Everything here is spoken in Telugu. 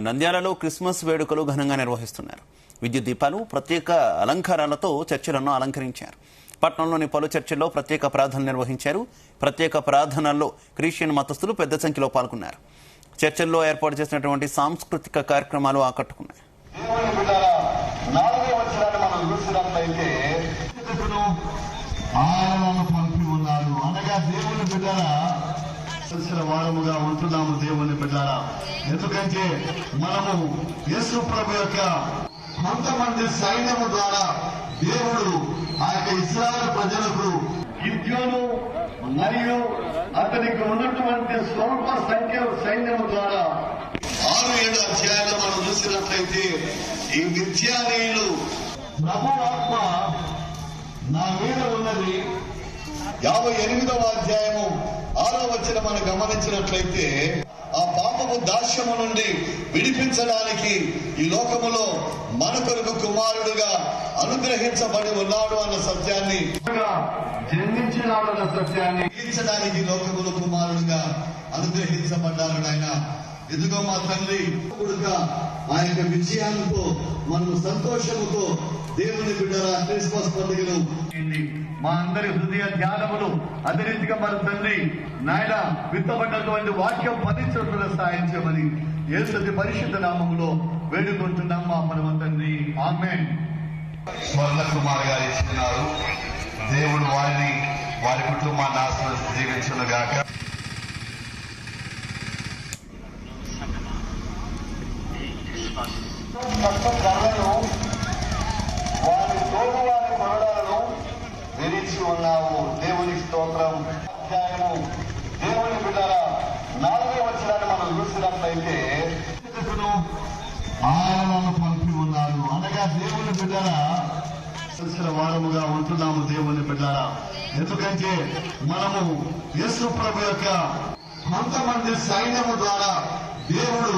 నంద్యాలలో క్రిస్మస్ వేడుకలు ఘనంగా నిర్వహిస్తున్నారు. విద్యుత్ దీపాలు, ప్రత్యేక అలంకారాలతో చర్చిలను అలంకరించారు. పట్టణంలోని పలు చర్చిల్లో ప్రత్యేక ప్రార్థనలు నిర్వహించారు. ప్రత్యేక ప్రార్థనల్లో క్రిస్టియన్ మతస్థులు పెద్ద సంఖ్యలో పాల్గొన్నారు. చర్చిల్లో ఏర్పాటు చేసినటువంటి సాంస్కృతిక కార్యక్రమాలు ఆకట్టుకున్నాయి. వారముగా ఉంటున్నాము దేవుని బిడ్డలారా. ఎందుకంటే మనము యేసు ప్రభు యొక్క కొంతమంది సైన్యము ద్వారా దేవుడు ఆ యొక్క ఇశ్రాయేలు ప్రజలకు గిద్యోను మరియు అతనికి ఉన్నటువంటి స్వల్ప సంఖ్య సైన్యము ద్వారా 6-7 అధ్యాయాలు మనం చూసినట్లయితే ఈ మిథ్యానీయులు ప్రభు ఆత్మ నా మీద ఉన్నది 58వ అధ్యాయము 6వ వచనం మనం గమనించినట్లయితే ఆ పాపము దాస్యము నుండి విడిపించడానికి ఈ లోకములో మన కొరకు కుమారుడుగా అనుగ్రహించబడి ఉన్నాడు అన్న సత్యాన్ని జన్మించినాడన్న సత్యాన్ని గ్రహించడానికి లోకములో కుమారుడుగా అనుగ్రహించబడ్డాడు. ఆయన ఎదుగో మా తండ్రి ఆ యొక్క విజయాలతో మనము సంతోషముతో దేవుని బిడ్డల క్రిస్మస్ పండుగను మా అందరి హృదయ ధ్యానములు అదే రీతిగా మన తండ్రి నాయన విత్తబడినటువంటి వాక్యం ఫలించకుండా సాయం చేయమని యేసు పరిశుద్ధ నామములో వేడుకుంటున్నాం మా పరమ తండ్రి. ఆమేన్. స్వర్ణ కుమార్ గారు ఇస్తున్నారు. దేవుడు వారిని వారి కుటుంబాన్ని ఆశీర్వదించి జీవించునుగాక. వారి తోడు వారి కొరడాలను విరిచి ఉన్నావు. దేవునికి స్తోత్రం. అధ్యాయము దేవుని బిడ్డల 4వ వచనాన్ని మనం చూసినట్లయితే ఆయనను పంపి ఉన్నాడు అనగా దేవుని బిడ్డల వారముగా ఉంటున్నాము దేవుని బిడ్డలారా. ఎందుకంటే మనము యేసు ప్రభు యొక్క కొంతమంది సైన్యము ద్వారా దేవుడు